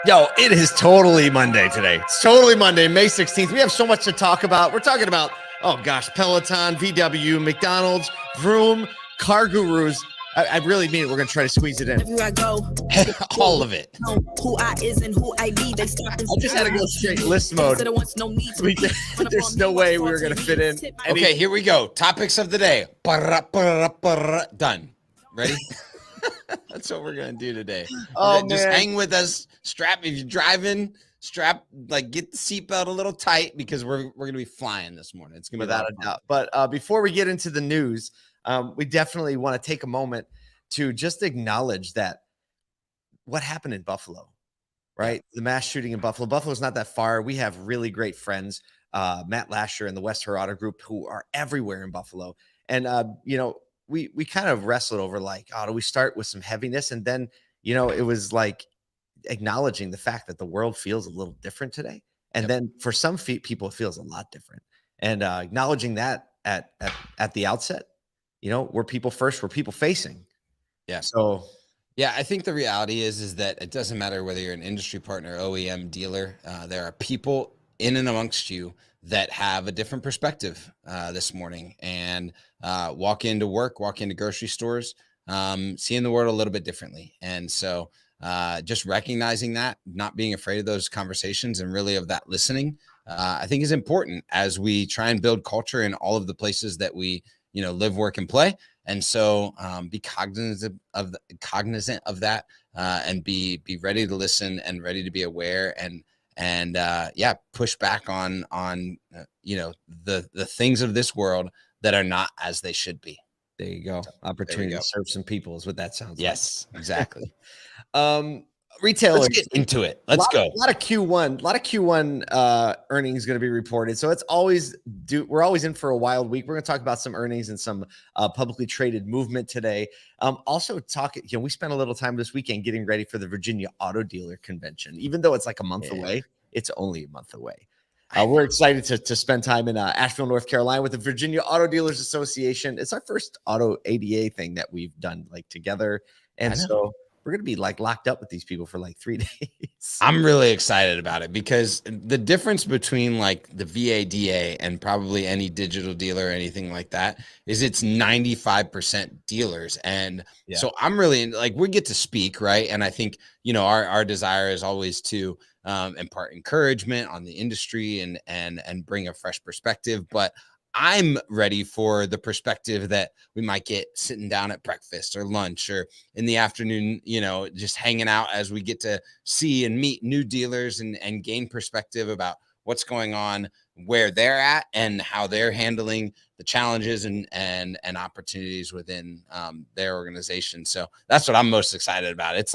Yo, it is totally Monday today. It's totally Monday, May 16th. We have so much to talk about. We're talking about, oh gosh, Peloton, VW, McDonald's, Vroom, CarGurus. I really mean it. We're going to try to squeeze it in. Everywhere I go, All of it. who I is and who I be. They stop and I just had to go straight list mode. There's no way we were going to fit in. Okay, here we go. Topics of the day. Done. Ready? That's what we're going to do today. Oh, just man. hang with us. Strap, if you're driving, get the seatbelt a little tight because we're going to be flying this morning. It's going to be Without a doubt. But before we get into the news, we definitely want to take a moment to just acknowledge that what happened in Buffalo, right? The mass shooting in Buffalo. Buffalo's not that far. We have really great friends, Matt Lasher and the West Her Auto Group, who are everywhere in Buffalo. And, we kind of wrestled over like, do we start with some heaviness? And then, it was like acknowledging the fact that the world feels a little different today. And then for some people, it feels a lot different. And acknowledging that at the outset, we're people first, we're people facing. Yeah. So, yeah, I think the reality is that it doesn't matter whether you're an industry partner, OEM, dealer. There are people in and amongst you that have a different perspective this morning and walk into work, walk into grocery stores, seeing the world a little bit differently. And so just recognizing that, not being afraid of those conversations and really of that listening, I think is important as we try and build culture in all of the places that we live, work, and play. And so be cognizant of that and be ready to listen and ready to be aware and push back on the things of this world that are not as they should be. there you go. Opportunity to serve some people is what that sounds Yes, exactly. Retailers. Let's get into it. Let's go. A lot of Q1 earnings going to be reported. So we're always in for a wild week. We're going to talk about some earnings and some publicly traded movement today. Also we spent a little time this weekend getting ready for the Virginia Auto Dealer Convention. Even though it's like a month away, it's only a month away. We're excited to spend time in Asheville, North Carolina with the Virginia Auto Dealers Association. It's our first auto ADA thing that we've done together. And so we're going to be locked up with these people for 3 days. I'm really excited about it because the difference between the VADA and probably any digital dealer or anything like that is it's 95% dealers. And so I'm really we get to speak, right? And I think, our desire is always to impart encouragement on the industry and bring a fresh perspective. But I'm ready for the perspective that we might get sitting down at breakfast or lunch or in the afternoon, just hanging out as we get to see and meet new dealers and gain perspective about what's going on, where they're at and how they're handling the challenges and opportunities within their organization. So that's what I'm most excited about. It's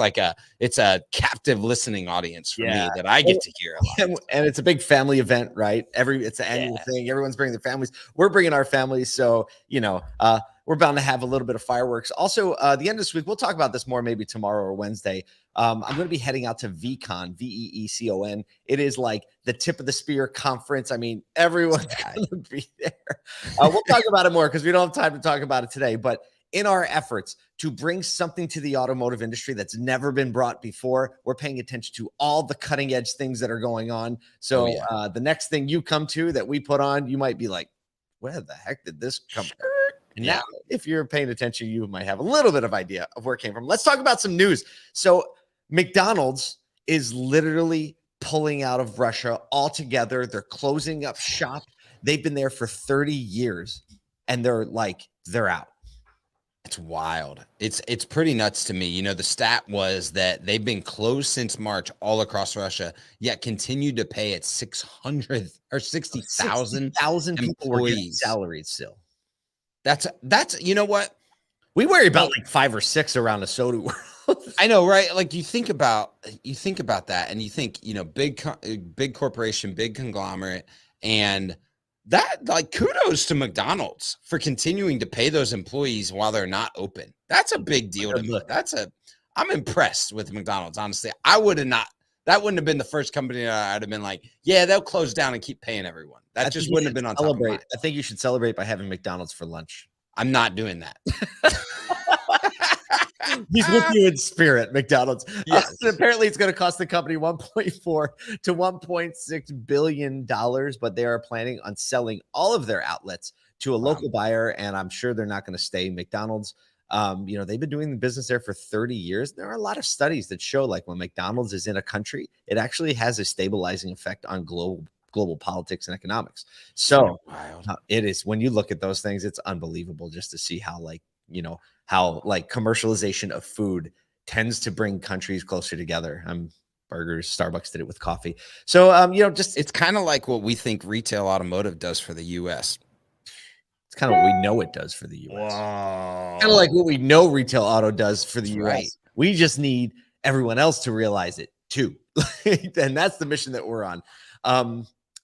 it's a captive listening audience for me that I get to hear a lot. And it's a big family event, right? It's an annual thing. Everyone's bringing their families. We're bringing our families. So, we're bound to have a little bit of fireworks. Also, the end of this week, we'll talk about this more maybe tomorrow or Wednesday. I'm going to be heading out to VCon, VEECON. It is the tip of the spear conference. I mean, everyone's going to be there. We'll talk about it more because we don't have time to talk about it today. But in our efforts to bring something to the automotive industry that's never been brought before, we're paying attention to all the cutting edge things that are going on. So the next thing you come to that we put on, you might be like, where the heck did this come from? And now, if you're paying attention, you might have a little bit of idea of where it came from. Let's talk about some news. So McDonald's is literally pulling out of Russia altogether. They're closing up shop. They've been there for 30 years, and they're out. It's wild. It's pretty nuts to me. The stat was that they've been closed since March all across Russia, yet continue to pay at 600 or 60,000 people were getting salaries still. That's you know what? We worry about 5 or 6 around the soda world. I know, right? You think about that and you think, big corporation, big conglomerate, and that kudos to McDonald's for continuing to pay those employees while they're not open. That's a big deal to me. I'm impressed with McDonald's. Honestly, that wouldn't have been the first company that I'd have been they'll close down and keep paying everyone. That just wouldn't have been on top of mine. I think you should celebrate by having McDonald's for lunch. I'm not doing that. He's with you in spirit, McDonald's. Yes. Apparently, it's going to cost the company $1.4 to $1.6 billion, but they are planning on selling all of their outlets to a local buyer, and I'm sure they're not going to stay McDonald's. They've been doing the business there for 30 years. There are a lot of studies that show like when McDonald's is in a country, it actually has a stabilizing effect on global politics and economics. So it is, when you look at those things, it's unbelievable just to see how commercialization of food tends to bring countries closer together. Burgers, Starbucks did it with coffee. So, it's kind of like what we think retail automotive does for the US. It's kind of what we know it does for the US. Kind of like what we know retail auto does for the US. Right. We just need everyone else to realize it too. And that's the mission that we're on.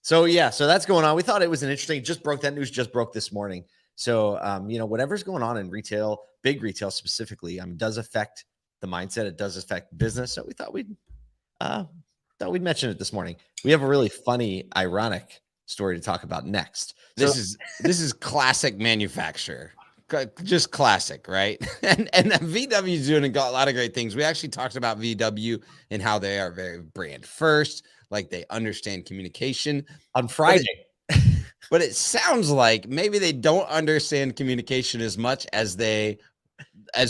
So that's going on. We thought it was an interesting, that news just broke this morning. So, whatever's going on in retail, big retail specifically, does affect the mindset. It does affect business. So we thought we'd mention it this morning. We have a really funny, ironic story to talk about next. This is classic manufacturer, just classic, right? And VW is doing a lot of great things. We actually talked about VW and how they are very brand first, like they understand communication on Friday. But it sounds like maybe they don't understand communication as much as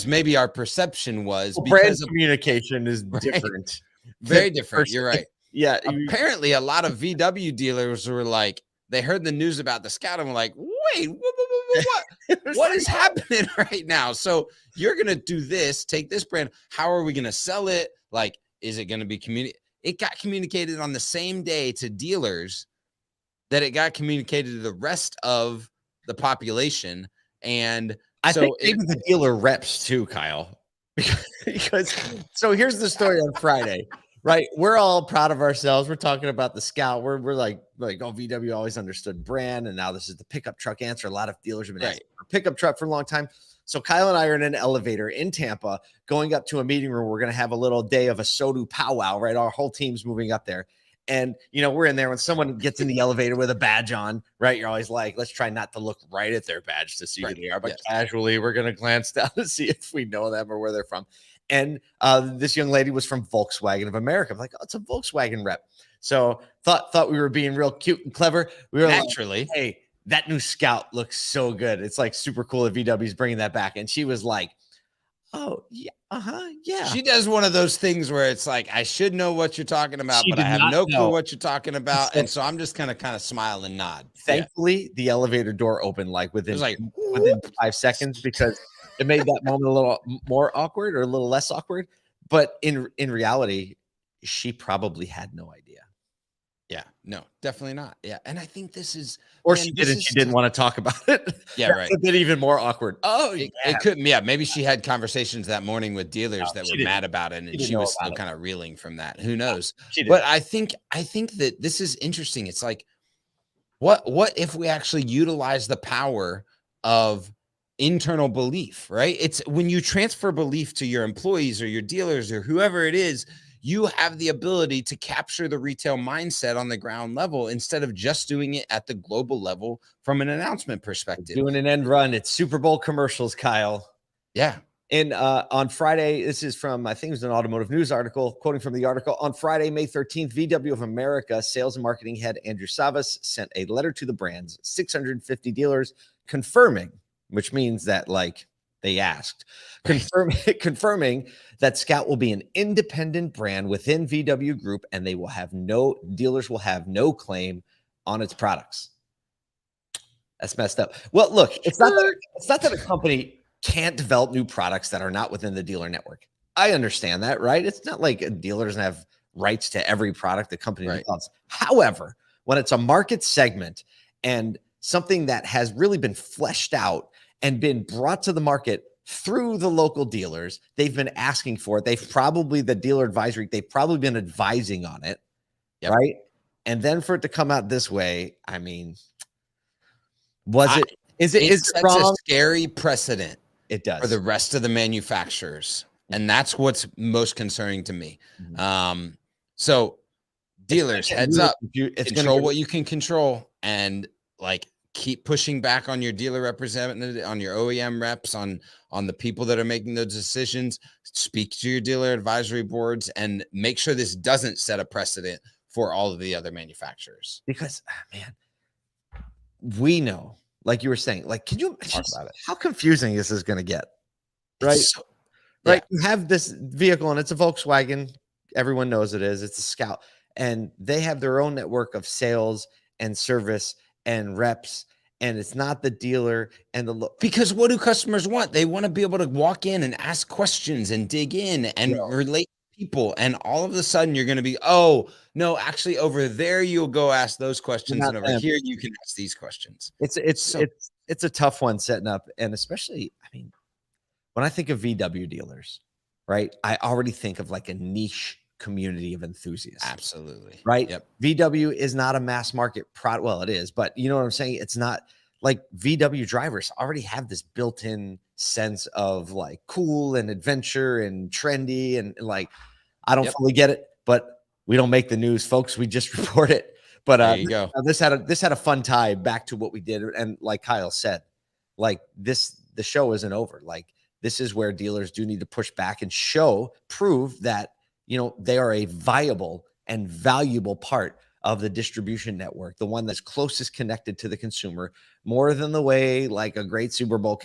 maybe our perception was. Brand communication is different, very different. You're right. Yeah. Apparently, a lot of VW dealers were like, they heard the news about the Scout and were like, wait, what is happening right now? So you're going to do this, take this brand. How are we going to sell it? Like, is it going to be It got communicated on the same day to dealers that it got communicated to the rest of the population. And I think maybe the dealer reps too, Kyle, because so here's the story on Friday. Right. We're all proud of ourselves. We're talking about the Scout. We're like, oh, VW always understood brand. And now this is the pickup truck answer. A lot of dealers have been asking for a pickup truck for a long time. So Kyle and I are in an elevator in Tampa going up to a meeting room. We're going to have a little day of a SODU powwow, right? Our whole team's moving up there. And, we're in there when someone gets in the elevator with a badge on, right? You're always like, let's try not to look right at their badge to see who they are. But casually, we're going to glance down to see if we know them or where they're from. And this young lady was from Volkswagen of America. I'm like, oh, it's a Volkswagen rep. So thought we were being real cute and clever. We were naturally, like, hey, that new Scout looks so good. It's like super cool that VW's bringing that back. And she was like, oh, yeah, yeah. She does one of those things where it's like, I should know what you're talking about, but I have no clue what you're talking about. And so I'm just kind of smile and nod. Thankfully, the elevator door opened within 5 seconds because it made that moment a little more awkward or a little less awkward. But in reality, she probably had no idea. Yeah, no, definitely not. Yeah. And I think this is, or she didn't want to talk about it. Yeah, right. A bit even more awkward. Oh, it could. Yeah, maybe she had conversations that morning with dealers that were mad about it, and she was still kind of reeling from that. Who knows? But I think that this is interesting. It's like, what if we actually utilize the power of internal belief, right? It's when you transfer belief to your employees or your dealers or whoever it is, you have the ability to capture the retail mindset on the ground level instead of just doing it at the global level from an announcement perspective. Doing an end run. It's Super Bowl commercials, Kyle. Yeah. And on Friday, this is from, I think it was an Automotive News article, quoting from the article, on Friday, May 13th, VW of America sales and marketing head Andrew Savvas sent a letter to the brand's 650 dealers confirming, which means that they asked, confirming that Scout will be an independent brand within VW Group, and dealers will have no claim on its products. That's messed up. Well, look, it's not that a company can't develop new products that are not within the dealer network. I understand that, right? It's not like a dealer doesn't have rights to every product the company develops. However, when it's a market segment and something that has really been fleshed out and been brought to the market through the local dealers, they've been asking for it. The dealer advisory, they've probably been advising on it, right? And then for it to come out this way, I mean, is it wrong? A scary precedent. It does for the rest of the manufacturers, and that's what's most concerning to me. Mm-hmm. So dealers, heads up, control what you can control, and keep pushing back on your dealer representative, on your OEM reps, on the people that are making those decisions. Speak to your dealer advisory boards and make sure this doesn't set a precedent for all of the other manufacturers. Because, man, we know, like you were saying, like, can you talk about it? How confusing this is going to get, right? Yeah. Right. You have this vehicle and it's a Volkswagen. Everyone knows it is. It's a Scout. And they have their own network of sales and service and reps. And it's not the dealer and because what do customers want? They want to be able to walk in and ask questions and dig in and relate to people. And all of a sudden you're going to be, oh, no, actually over there, you'll go ask those questions. And over here, you can ask these questions. It's a tough one setting up. And especially, I mean, when I think of VW dealers, right, I already think of like a niche community of enthusiasts. Absolutely. Right. Yep. VW is not a mass market product. Well, it is, but you know what I'm saying? It's not like VW drivers already have this built-in sense of like cool and adventure and trendy. And like, I don't fully get it, but we don't make the news, folks. We just report it. But there you go. This had a fun tie back to what we did. And like Kyle said, like the show isn't over. Like, this is where dealers do need to push back and prove that, you know, they are a viable and valuable part of the distribution network, the one that's closest connected to the consumer, more than the way like a great Super Bowl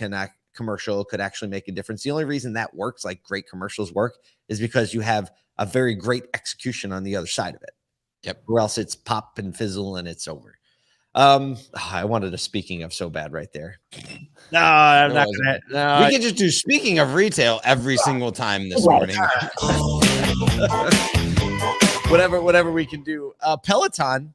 commercial could actually make a difference. The only reason that works, like great commercials work, is because you have a very great execution on the other side of it. Yep. Or else it's pop and fizzle and it's over. I wanted a speaking of so bad right there. No, I'm not gonna. No, we can just do speaking of retail every single time this morning. whatever we can do. Peloton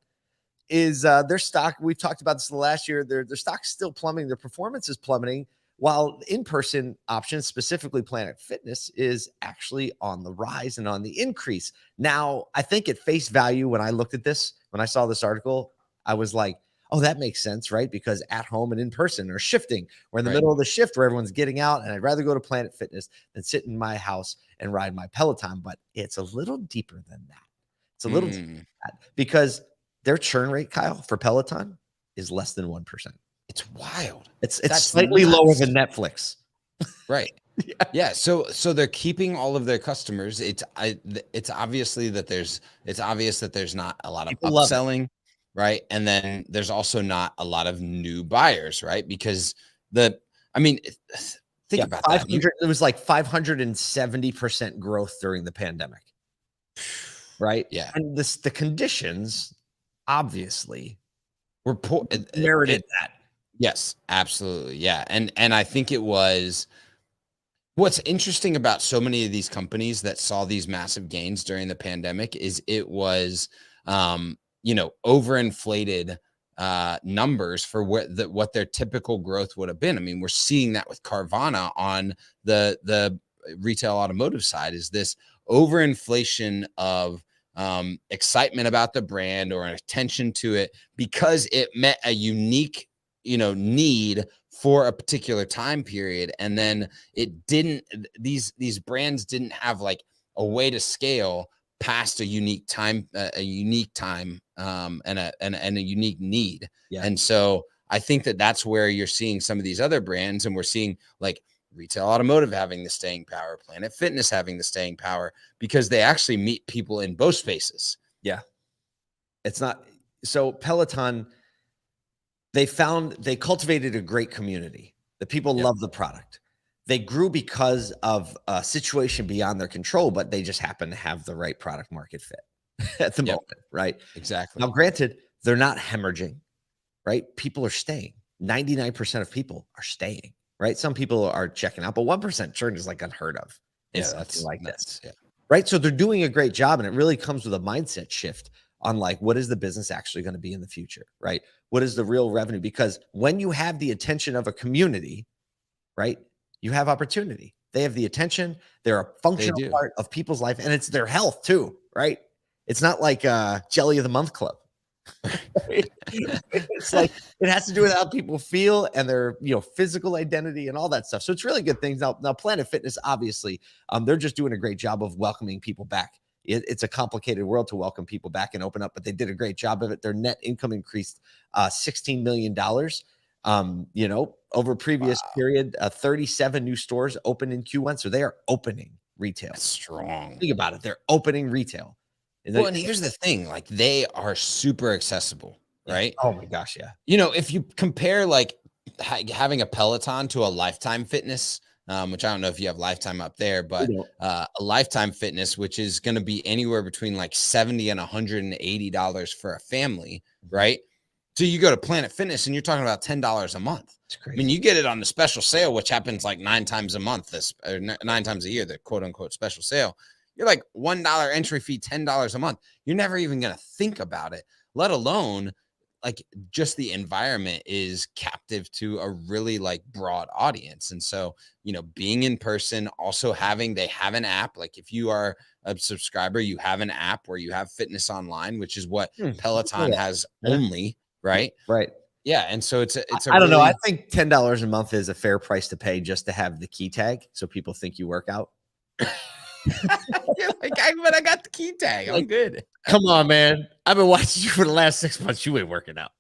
is their stock. We've talked about this the last year. Their stock's still plummeting. Their performance is plummeting, while in-person options, specifically Planet Fitness, is actually on the rise and on the increase. Now, I think at face value, when I looked at this, when I saw this article, I was like, oh, that makes sense, right? Because at home and in person are shifting. We're in the middle of the shift where everyone's getting out, and I'd rather go to Planet Fitness than sit in my house and ride my Peloton. But it's a little deeper than that. It's a little deeper than that, because their churn rate, Kyle, for Peloton is less than 1%. It's wild. It's slightly lower than Netflix. Right. Yeah. So they're keeping all of their customers. It's obvious that there's not a lot of upselling. Right. And then there's also not a lot of new buyers, right? Because think about that. It was like 570% growth during the pandemic. Right. Yeah. And the conditions obviously were merited that. Yes, absolutely. Yeah. And I think it was what's interesting about so many of these companies that saw these massive gains during the pandemic is it was overinflated numbers for what their typical growth would have been. I mean, we're seeing that with Carvana on the retail automotive side, is this overinflation of excitement about the brand or an attention to it because it met a unique, need for a particular time period. And then it didn't, these brands didn't have like a way to scale past a unique time, and a unique need. Yeah. And so I think that's where you're seeing some of these other brands, and we're seeing like retail automotive having the staying power, Planet Fitness having the staying power, because they actually meet people in both spaces. Yeah. It's not so Peloton, they cultivated a great community. The people love the product. They grew because of a situation beyond their control, but they just happen to have the right product market fit at the moment, right? Exactly. Now, granted, they're not hemorrhaging, right? People are staying. 99% of people are staying, right? Some people are checking out, but 1% churn is like unheard of. Yeah, that's like nuts. this, right? So they're doing a great job, and it really comes with a mindset shift on like, what is the business actually going to be in the future, right? What is the real revenue? Because when you have the attention of a community, right, you have opportunity. They have the attention. They're a functional part of people's life, and it's their health too, right? It's not like Jelly of the Month Club. It's like it has to do with how people feel and their physical identity and all that stuff. So it's really good things. Now Planet Fitness, obviously, they're just doing a great job of welcoming people back it's a complicated world to welcome people back and open up, but they did a great job of it. Their net income increased $16 million. Over previous period, 37 new stores opened in Q1. So they are opening retail. That's strong. Think about it. They're opening retail. And here's the thing, like they are super accessible, right? Oh my gosh. Yeah. If you compare like having a Peloton to a Lifetime Fitness, which I don't know if you have Lifetime up there, but a Lifetime Fitness, which is going to be anywhere between like $70 and $180 for a family, right? So you go to Planet Fitness and you're talking about $10 a month. It's crazy. I mean, you get it on the special sale, which happens like 9 times a month, or 9 times a year, the quote unquote special sale. You're like $1 entry fee, $10 a month. You're never even going to think about it, let alone like just the environment is captive to a really like broad audience. And so, being in person, also they have an app. Like if you are a subscriber, you have an app where you have fitness online, which is what Peloton has only, right? Right. Yeah. And so I don't know. I think $10 a month is a fair price to pay just to have the key tag. So people think you work out. You're like, but I got the key tag. I'm good. Come on, man. I've been watching you for the last 6 months. You ain't working out.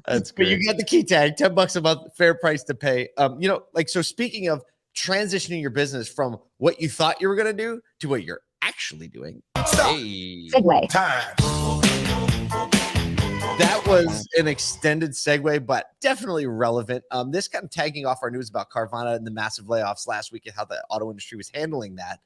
That's good. But you got the key tag, $10 a month, fair price to pay. So speaking of transitioning your business from what you thought you were going to do to what you're actually doing. Hey. Segue. Time. That was an extended segue, but definitely relevant. This kind of tagging off our news about Carvana and the massive layoffs last week and how the auto industry was handling that.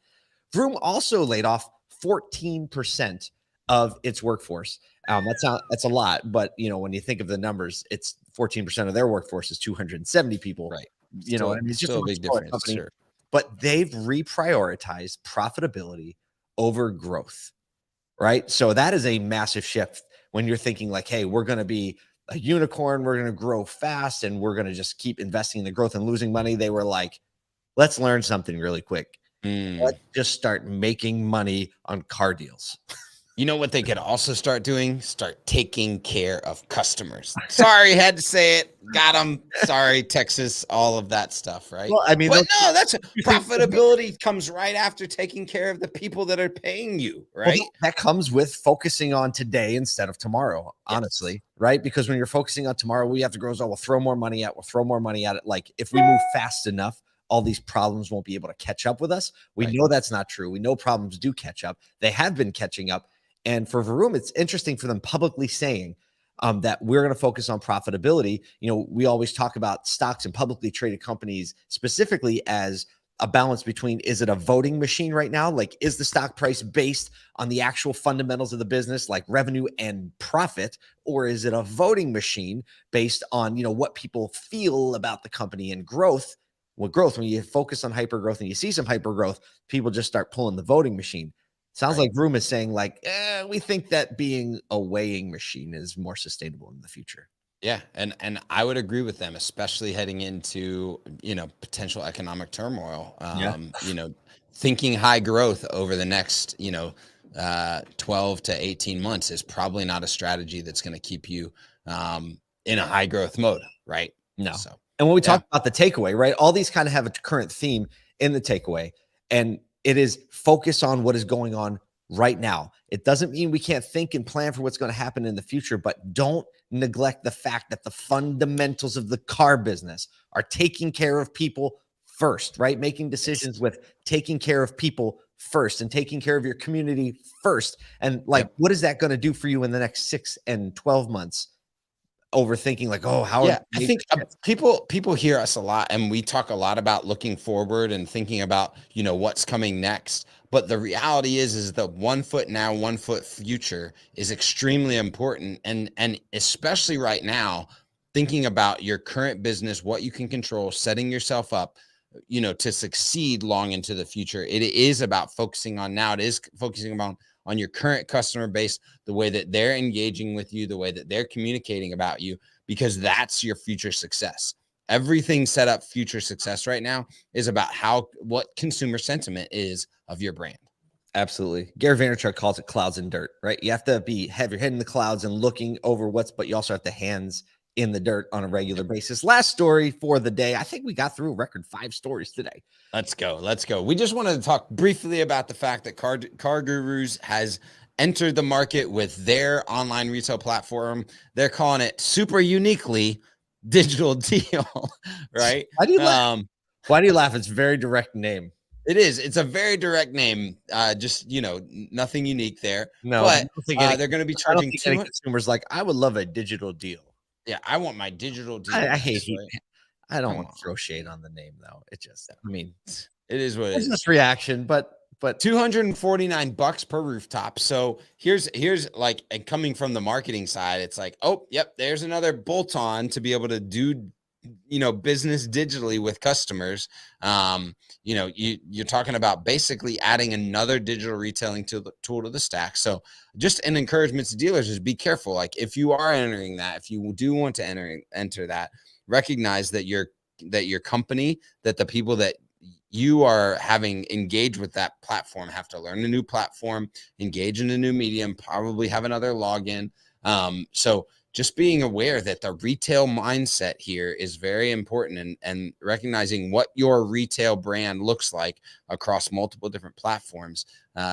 Vroom also laid off 14% of its workforce. That's a lot, but when you think of the numbers, it's 14% of their workforce is 270 people. Right. It's just a big difference. Company, sure. But they've reprioritized profitability over growth. Right. So that is a massive shift. When you're thinking like, hey, we're going to be a unicorn, we're going to grow fast, and we're going to just keep investing in the growth and losing money. They were like, let's learn something really quick. Let's just start making money on car deals. You know what they could also start doing? Start taking care of customers. Sorry, had to say it. Got them. Sorry, Texas, all of that stuff, right? Well, I mean, but no, that's profitability comes right after taking care of the people that are paying you, right? Well, that comes with focusing on today instead of tomorrow, honestly, right? Because when you're focusing on tomorrow, we have to grow. We'll throw more money at. We'll throw more money at it. Like if we move fast enough, all these problems won't be able to catch up with us. We know that's not true. We know problems do catch up. They have been catching up. And for Vroom, it's interesting for them publicly saying that we're going to focus on profitability. We always talk about stocks and publicly traded companies specifically as a balance between, is it a voting machine right now? Like, is the stock price based on the actual fundamentals of the business, like revenue and profit? Or is it a voting machine based on, what people feel about the company and growth? Well, growth, when you focus on hyper growth and you see some hyper growth, people just start pulling the voting machine. Sounds like Vroom is saying like, we think that being a weighing machine is more sustainable in the future. Yeah. And I would agree with them, especially heading into, potential economic turmoil, thinking high growth over the next, 12 to 18 months is probably not a strategy that's going to keep you in a high growth mode. Right. No. So, and when we talk about the takeaway, right, all these kind of have a current theme in the takeaway, and it is focus on what is going on right now. It doesn't mean we can't think and plan for what's going to happen in the future, but don't neglect the fact that the fundamentals of the car business are taking care of people first, right? Making decisions with taking care of people first and taking care of your community first. And what is that going to do for you in the next 6 and 12 months? Overthinking like, I think people hear us a lot and we talk a lot about looking forward and thinking about, what's coming next. But the reality is the 1 foot now, 1 foot future is extremely important. And especially right now, thinking about your current business, what you can control, setting yourself up, to succeed long into the future. It is about focusing on now. It is focusing on your current customer base, the way that they're engaging with you, the way that they're communicating about you, because that's your future success. Everything set up future success right now is about what consumer sentiment is of your brand. Absolutely. Gary Vaynerchuk calls it clouds and dirt, right? You have to have your head in the clouds and looking over but you also have the hands in the dirt on a regular basis. Last story for the day. I think we got through a record 5 stories today. Let's go. Let's go. We just wanted to talk briefly about the fact that CarGurus has entered the market with their online retail platform. They're calling it super uniquely Digital Deal, right? Why do you laugh? Why do you laugh? It's a very direct name. It is. It's a very direct name. Just, nothing unique there. No, but they're going to be charging consumers like, I would love a digital deal. Yeah, I want my digital deal. I hate it. I don't want to throw shade on the name, though. It just, it is what it is. Business reaction, but $249 per rooftop. So here's like, and coming from the marketing side, it's like, oh, yep, there's another bolt on to be able to do, business digitally with customers. You're talking about basically adding another digital retailing tool to the stack. So just an encouragement to dealers is be careful. Like if you are entering that, if you do want to enter that, recognize that your company, that the people that you are having engaged with that platform have to learn a new platform, engage in a new medium, probably have another login. So just being aware that the retail mindset here is very important, and recognizing what your retail brand looks like across multiple different platforms.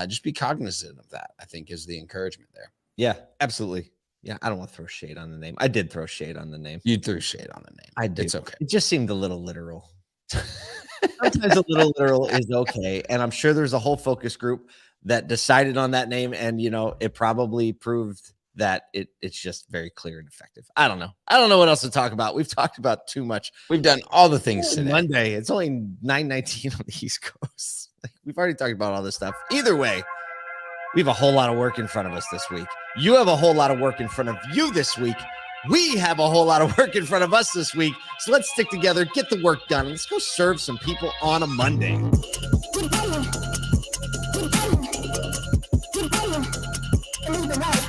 Just be cognizant of that, I think, is the encouragement there. Yeah, absolutely. Yeah, I don't want to throw shade on the name. I did throw shade on the name. You threw shade on the name. I did. It's okay. It just seemed a little literal. Sometimes a little literal is okay. And I'm sure there's a whole focus group that decided on that name. And, it probably proved that it's just very clear and effective. I don't know. I don't know what else to talk about. We've talked about too much. We've done all the things today. Monday. It's only 9:19 on the East Coast. We've already talked about all this stuff. Either way, we have a whole lot of work in front of us this week. You have a whole lot of work in front of you this week. We have a whole lot of work in front of us this week. So let's stick together, get the work done, and let's go serve some people on a Monday. Right.